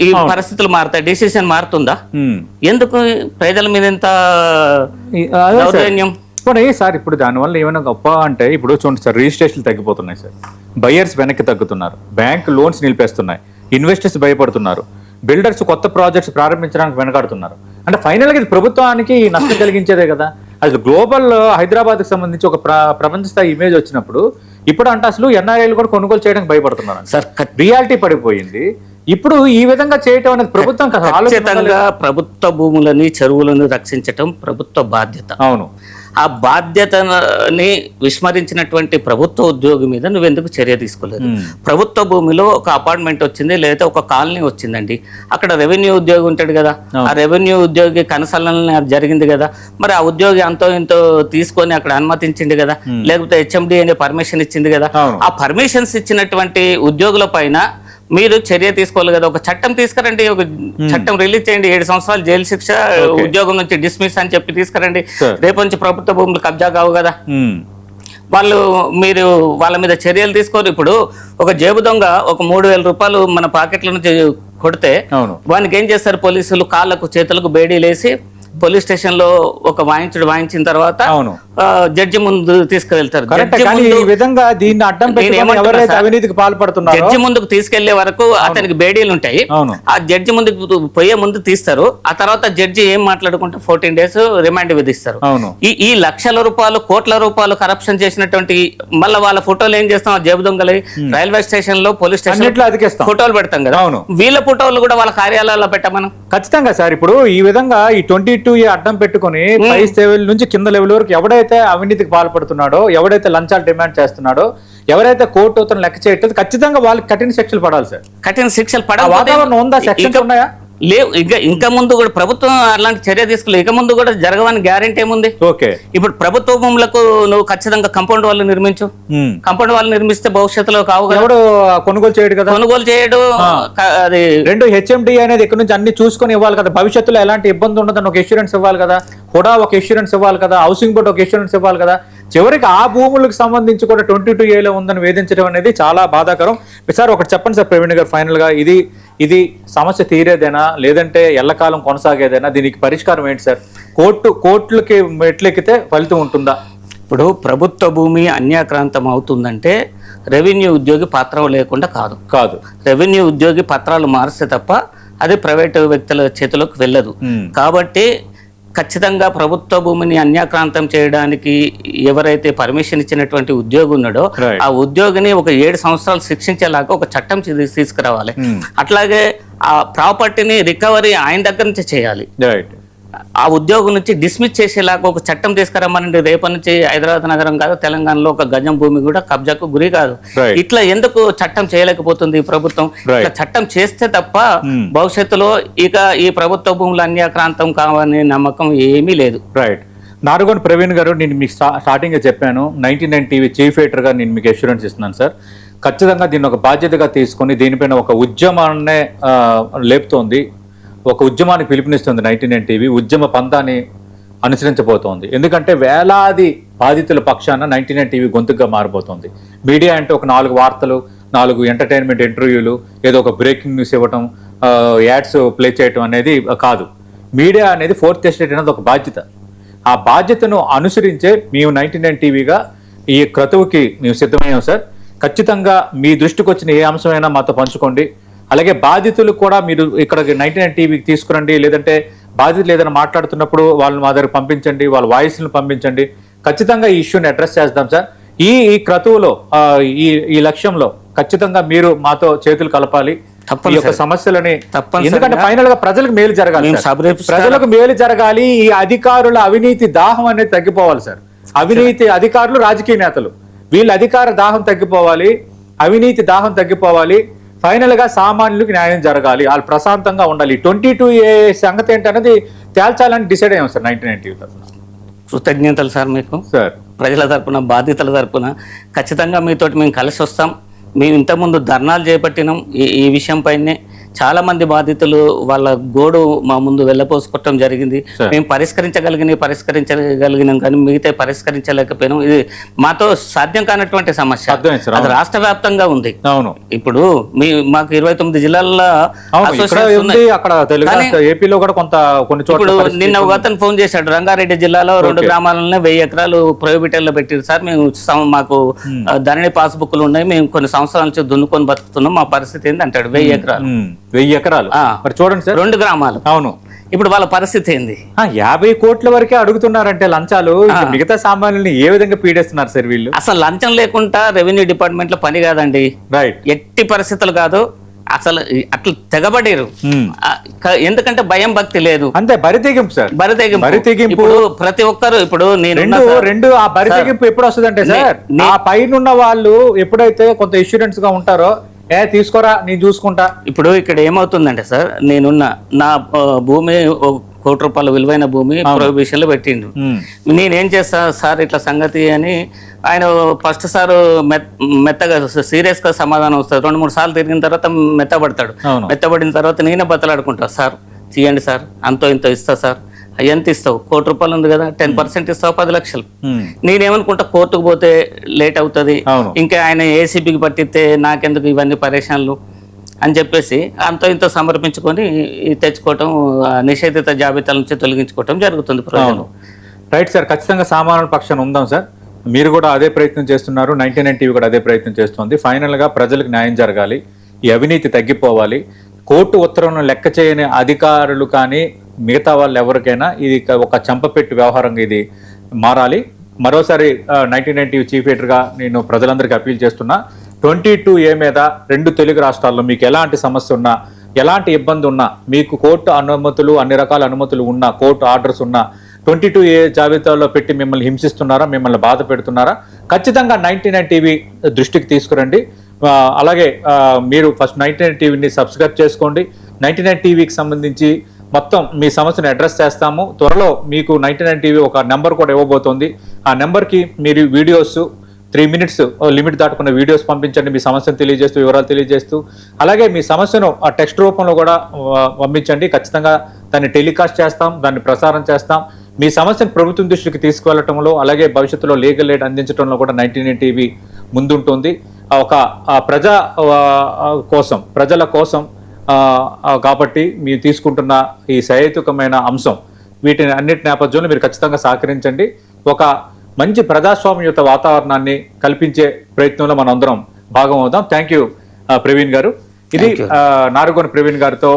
ఈ పరిస్థితులు మారుతాయి, డిసిషన్ మారుతుందా? ఎందుకు ప్రజల మీద ఎంత దౌర్జన్యం? సార్ ఇప్పుడు దానివల్ల ఏమైనా గొప్ప అంటే ఇప్పుడు చూడండి సార్, రిజిస్ట్రేషన్లు తగ్గిపోతున్నాయి సార్, బయర్స్ వెనక్కి తగ్గుతున్నారు, బ్యాంక్ లోన్స్ నిలిపేస్తున్నాయి, ఇన్వెస్టర్స్ భయపడుతున్నారు, బిల్డర్స్ కొత్త ప్రాజెక్ట్స్ ప్రారంభించడానికి వెనకాడుతున్నారు. అంటే ఫైనల్గా ఇది ప్రభుత్వానికి నష్టం కలిగించేదే కదా. అసలు గ్లోబల్ హైదరాబాద్కి సంబంధించి ఒక ప్రపంచ స్థాయి ఇమేజ్ వచ్చినప్పుడు ఇప్పుడు అంటే అసలు ఎన్ఆర్ఐలు కూడా కొనుగోలు చేయడానికి భయపడుతున్నారు సార్. రియాలిటీ పడిపోయింది. ఇప్పుడు ఈ విధంగా చేయటం అనేది ప్రభుత్వం ఖచ్చితంగా ప్రభుత్వ భూములని చెరువులను రక్షించటం ప్రభుత్వ బాధ్యత. అవును. ఆ బాధ్యతని విస్మరించినటువంటి ప్రభుత్వ ఉద్యోగి మీద నువ్వెందుకు చర్య తీసుకోలేదు? ప్రభుత్వ భూమిలో ఒక అపార్ట్మెంట్ వచ్చింది లేదా ఒక కాలనీ వచ్చిందండి, అక్కడ రెవెన్యూ ఉద్యోగి ఉంటాడు కదా, ఆ రెవెన్యూ ఉద్యోగి కన్సల్టెన్సీ జరిగింది కదా, మరి ఆ ఉద్యోగి అంతో ఇంతో తీసుకొని అక్కడ అనుమతించింది కదా, లేకపోతే హెచ్ఎండి అనే పర్మిషన్ ఇచ్చింది కదా. ఆ పర్మిషన్స్ ఇచ్చినటువంటి ఉద్యోగుల పైన మీరు చర్య తీసుకోవాలి కదా. ఒక చట్టం తీసుకురండి, ఒక చట్టం రిలీజ్ చేయండి, 7 సంవత్సరాలు జైలు శిక్ష, ఉద్యోగం నుంచి డిస్మిస్ అని చెప్పి తీసుకురండి. రేపు నుంచి ప్రభుత్వ భూములు కబ్జా కావు కదా. మీరు వాళ్ళ మీద చర్యలు తీసుకోరు. ఇప్పుడు ఒక జేబు దొంగ ఒక 3,000 రూపాయలు మన పాకెట్ల నుంచి కొడితే వానికి ఏం చేస్తారు పోలీసులు? కాళ్ళకు చేతులకు బేడీలేసి పోలీస్ స్టేషన్ లో ఒక వాయించిన తర్వాత జడ్జి ముందు తీసుకువెళ్తారు. జడ్జి ముందుకు తీసుకెళ్లే వరకు అతనికి బేడీలు ఉంటాయి. ఆ జడ్జి ముందుకు పోయే ముందు తీస్తారు. ఆ తర్వాత జడ్జి ఏం మాట్లాడుకుంటే 14 days రిమాండ్ విధిస్తారు. ఈ లక్షల రూపాయలు, కోట్ల రూపాయలు కరప్షన్ చేసినటువంటి మళ్ళీ వాళ్ళ ఫోటోలు ఏం చేస్తాం? ఆ జేబు దొంగలు రైల్వే స్టేషన్ లో, పోలీస్ స్టేషన్ ఫోటోలు పెడతాం కదా, వీళ్ళ ఫోటోలు కూడా వాళ్ళ కార్యాలయాల్లో పెట్టమను. ఖచ్చితంగా సార్. ఇప్పుడు ఈ విధంగా ఈ 22A అడ్డం పెట్టుకుని పై లెవెల్ నుంచి కింద లెవెల్ వరకు ఎవడైతే అవినీతికి పాల్పడుతున్నాడో, ఎవడైతే లంచాలు డిమాండ్ చేస్తున్నాడో, ఎవరైతే కోర్టు అతను లెక్క చేయట్లేదు, ఖచ్చితంగా వాళ్ళకి కఠిన శిక్షలు పడాలి సార్. కఠిన శిక్షలు పడాలి. వాతావరణం ఉందా? సెక్షన్స్ ఉన్నాయా? లేవు. ఇంకా ముందు కూడా ప్రభుత్వం అలాంటి చర్య తీసుకోలేదు. ఇక ముందు కూడా జరగవని గ్యారెంటీ ఏముంది? ఓకే. ఇప్పుడు ప్రభుత్వ భూములకు నువ్వు ఖచ్చితంగా కాంపౌండ్ వాళ్ళు నిర్మించు. కాంపౌండ్ వాళ్ళు నిర్మిస్తే భవిష్యత్తులో కావు కదా. కొనుగోలు చేయడు కదా. కొనుగోలు చేయడు. అది రెండు హెచ్ఎండి అనేది ఇక్కడ నుంచి అన్ని చూసుకొని ఇవ్వాలి కదా. భవిష్యత్తులో ఎలాంటి ఇబ్బంది ఉండదని ఒక ఇన్సూరెన్స్ ఇవ్వాలి కదా. కూడా ఒక ఇన్సూరెన్స్ ఇవ్వాలి కదా. హౌసింగ్ బోర్డు ఒక ఇన్సూరెన్స్ ఇవ్వాలి కదా. చివరికి ఆ భూములకు సంబంధించి కూడా 22A ఉందని వేధించడం అనేది చాలా బాధాకరం. సార్ ఒకటి చెప్పండి సార్ ప్రవీణ్ గారు, ఫైనల్ గా ఇది సమస్య తీరేదేనా లేదంటే ఎల్లకాలం కొనసాగేదేనా? దీనికి పరిష్కారం ఏంటి సార్? కోర్టులకి మెట్లెక్కితే ఫలితం ఉంటుందా? ఇప్పుడు ప్రభుత్వ భూమి అన్యాక్రాంతం అవుతుందంటే రెవెన్యూ ఉద్యోగి పత్రం లేకుండా కాదు. రెవెన్యూ ఉద్యోగి పత్రాలు మారిస్తే తప్ప అది ప్రైవేటు వ్యక్తుల చేతిలోకి వెళ్ళదు. కాబట్టి ఖచ్చితంగా ప్రభుత్వ భూమిని అన్యాక్రాంతం చేయడానికి ఎవరైతే పర్మిషన్ ఇచ్చినటువంటి ఉద్యోగి ఉన్నాడో ఆ ఉద్యోగిని ఒక 7 సంవత్సరాలు శిక్షించేలాగా ఒక చట్టం తీసుకురావాలి. అట్లాగే ఆ ప్రాపర్టీని రికవరీ ఆయన దగ్గర నుంచి చేయాలి. ఆ ఉద్యోగం నుంచి డిస్మిస్ చేసేలాగా ఒక చట్టం తీసుకురమ్మనండి. రేపటి నుంచి హైదరాబాద్ నగరం కాదు, తెలంగాణలో ఒక గజం భూమి కూడా కబ్జాకు గురి కాదు. ఇట్లా ఎందుకు చట్టం చేయలేకపోతుంది ప్రభుత్వం? ఇట్లా చట్టం చేస్తే తప్ప భవిష్యత్తులో ఇక ఈ ప్రభుత్వ భూములు అన్యాక్రాంతం కావనే నమ్మకం ఏమీ లేదు. రైట్. నారుగొండ ప్రవీణ్ గారు, నేను మీకు స్టార్టింగ్ గా చెప్పాను, 99 టీవీ చీఫ్ ఎడిటర్ గా నేను మీకు అష్యూరెన్స్ ఇస్తున్నాను సార్. ఖచ్చితంగా దీన్ని ఒక బాధ్యతగా తీసుకొని దీనిపైన ఒక ఉద్యమాన్నే లేపుతోంది, ఒక ఉద్యమాన్ని పిలుపునిస్తుంది 99 టీవీ. ఉద్యమ పంతాన్ని అనుసరించబోతోంది. ఎందుకంటే వేలాది బాధితుల పక్షాన 99 టీవీ గొంతుగా మారిపోతుంది. మీడియా అంటే ఒక 4 వార్తలు, 4 ఎంటర్టైన్మెంట్ ఇంటర్వ్యూలు, ఏదో ఒక బ్రేకింగ్ న్యూస్ ఇవ్వటం, యాడ్స్ ప్లే చేయటం అనేది కాదు. మీడియా అనేది 4th ఎస్టేట్ అనేది ఒక బాధ్యత. ఆ బాధ్యతను అనుసరించే మేము 99 టీవీగా ఈ క్రతువుకి మేము సిద్ధమయ్యాం సార్. ఖచ్చితంగా మీ దృష్టికి వచ్చిన ఏ అంశమైనా మాతో పంచుకోండి. అలాగే బాధితులు కూడా మీరు ఇక్కడ 99 టీవీకి తీసుకురండి, లేదంటే బాధితులు ఏదైనా మాట్లాడుతున్నప్పుడు వాళ్ళని మా దగ్గర పంపించండి, వాళ్ళ వాయిస్ని పంపించండి. ఖచ్చితంగా ఈ ఇష్యూని అడ్రస్ చేద్దాం సార్. ఈ క్రతువులో ఈ లక్ష్యంలో ఖచ్చితంగా మీరు మాతో చేతులు కలపాలి. ఈ యొక్క సమస్యలని, ఎందుకంటే ఫైనల్ గా ప్రజలకు మేలు జరగాలి, ప్రజలకు మేలు జరగాలి. ఈ అధికారుల అవినీతి దాహం అనేది తగ్గిపోవాలి సార్. అవినీతి అధికారులు, రాజకీయ నేతలు, వీళ్ళ అధికార దాహం తగ్గిపోవాలి, అవినీతి దాహం తగ్గిపోవాలి. ఫైనల్ గా సామాన్యులకు న్యాయం జరగాలి, వాళ్ళు ప్రశాంతంగా ఉండాలి. 22A సంగతి ఏంటనేది తేల్చాలని డిసైడ్ అయ్యాం సార్ 99 టీవీ తరఫున. కృతజ్ఞతలు సార్ మీకు. సార్ ప్రజల తరపున, బాధితుల తరపున ఖచ్చితంగా మీతోటి మేము కలిసి వస్తాం. మేము ఇంతకుముందు ధర్నాలు చేపట్టినాం ఈ విషయం పైనే. చాలా మంది బాధితులు వాళ్ళ గోడు మా ముందు వెళ్ళపోసుకోవటం జరిగింది. మేము పరిష్కరించగలిగినాం కానీ మిగతా పరిష్కరించలేకపోయినాం. ఇది మాతో సాధ్యం కానటువంటి సమస్య, అది రాష్ట్ర వ్యాప్తంగా ఉంది. అవును, ఇప్పుడు మాకు 29 జిల్లాల్లో ఏపీలో కూడా కొన్ని ఇప్పుడు నిన్న ఒక అతను ఫోన్ చేశాడు, రంగారెడ్డి జిల్లాలో 2 గ్రామాలనే 1000 ఎకరాలు ప్రొహిబిటర్లో పెట్టారు సార్, మేము మాకు ధరణి పాస్బుక్లు ఉన్నాయి, మేము కొన్ని సంవత్సరాల నుంచి దున్నుకొని బతుకుతున్నాం, మా పరిస్థితి ఏంది అంటాడు. 1000 ఎకరాలు 1000 ఎకరాలు చూడండి సార్, 2 గ్రామాలు. అవును, ఇప్పుడు వాళ్ళ పరిస్థితి ఏంది? 50 కోట్ల వరకే అడుగుతున్నారంటే లంచాలు. మిగతా సామాన్యుల్ని ఏ విధంగా పీడేస్తున్నారు సార్ వీళ్ళు? అసలు లంచం లేకుండా రెవెన్యూ డిపార్ట్మెంట్ లో పని కాదండి, రైట్, ఎట్టి పరిస్థితులు కాదు. అసలు అట్లా తెగబడేరు, ఎందుకంటే భయం భక్తి లేదు, అంతే. బరితెగింపు సార్, బరితెగింపు. ఇప్పుడు ప్రతి ఒక్కరు ఇప్పుడు రెండు ఆ బరితెగింపు ఎప్పుడు వస్తుందంటే సార్, ఆ పైన వాళ్ళు ఎప్పుడైతే కొంత ఇన్సూరెన్స్ గా ఉంటారో, తీసుకోరా నేను చూసుకుంటా. ఇప్పుడు ఇక్కడ ఏమవుతుందంటే సార్, నా భూమి 1 కోటి రూపాయల విలువైన భూమి ప్రొహిబిషన్ లో పెట్టిండు. నేనేం చేస్తా సార్ ఇట్లా సంగతి అని ఆయన ఫస్ట్ సార్ మెత్తగా సీరియస్ గా సమాధానం వస్తుంది. 2-3 సార్లు తిరిగిన తర్వాత మెత్తబడిన తర్వాత నేనే బతలాడుకుంటా, సార్ తీయండి సార్, అంతో ఇంతో ఇస్తా సార్. ఎంత ఇస్తావు? 1 కోటి రూపాయలు ఉంది కదా, 10% ఇస్తావు, 10 లక్షలు. నేనేమనుకుంటా, కోర్టుకు పోతే లేట్ అవుతుంది, ఇంకా ఆయన ఏసీబీకి పట్టిస్తే నాకెందుకు ఇవన్నీ పరేషాన్లు అని చెప్పేసి అంతో ఇంతో సమర్పించుకొని తెచ్చుకోవటం, నిషేధిత జాబితాల నుంచి తొలగించుకోవటం జరుగుతుంది ప్రజలు. రైట్ సార్, ఖచ్చితంగా సామాన్యుల పక్షాన ఉందాం సార్. మీరు కూడా అదే ప్రయత్నం చేస్తున్నారు, 99 టీవీ కూడా అదే ప్రయత్నం చేస్తుంది. ఫైనల్ గా ప్రజలకు న్యాయం జరగాలి, ఈ అవినీతి తగ్గిపోవాలి. కోర్టు ఉత్తర్వులను లెక్క చేయని అధికారులు కానీ మిగతా వాళ్ళు ఎవరికైనా ఇది ఒక చంపపెట్టు వ్యవహారంగా ఇది మారాలి. మరోసారి 99 టీవీ చీఫ్ ఎడిటర్గా నేను ప్రజలందరికీ అప్పీల్ చేస్తున్నా, 22A మీద 2 తెలుగు రాష్ట్రాల్లో మీకు ఎలాంటి సమస్య ఉన్నా, ఎలాంటి ఇబ్బంది ఉన్నా, మీకు కోర్టు అనుమతులు, అన్ని రకాల అనుమతులు ఉన్నా, కోర్టు ఆర్డర్స్ ఉన్నా, 22A జాబితాలో పెట్టి మిమ్మల్ని హింసిస్తున్నారా, మిమ్మల్ని బాధ పెడుతున్నారా, ఖచ్చితంగా 99 టీవీ దృష్టికి తీసుకురండి. అలాగే మీరు ఫస్ట్ 99 టీవీని సబ్స్క్రైబ్ చేసుకోండి. 99 టీవీకి సంబంధించి మొత్తం మీ సమస్యను అడ్రస్ చేస్తాము. త్వరలో మీకు 99 టీవీ ఒక నెంబర్ కూడా ఇవ్వబోతోంది. ఆ నెంబర్కి మీరు వీడియోస్ 3 minutes లిమిట్ దాటుకున్న వీడియోస్ పంపించండి, మీ సమస్యను తెలియజేస్తూ, వివరాలు తెలియజేస్తూ. అలాగే మీ సమస్యను ఆ టెక్స్ట్ రూపంలో కూడా పంపించండి. ఖచ్చితంగా దాన్ని టెలికాస్ట్ చేస్తాం, దాన్ని ప్రసారం చేస్తాం. మీ సమస్యను ప్రభుత్వం దృష్టికి తీసుకువెళ్ళటంలో, అలాగే భవిష్యత్తులో లీగల్ ఎయిడ్ అందించడంలో కూడా 99 టీవీ ముందుంటుంది. ఒక ప్రజల కోసం కాబట్టి మీరు తీసుకుంటున్న ఈ సహేతుకమైన అంశం, వీటిని అన్నిటి నేపథ్యంలో మీరు ఖచ్చితంగా సహకరించండి. ఒక మంచి ప్రజాస్వామ్యయుత వాతావరణాన్ని కల్పించే ప్రయత్నంలో మనం అందరం భాగం అవుదాం. థ్యాంక్ యూ ప్రవీణ్ గారు. ఇది నారుగొని ప్రవీణ్ గారితో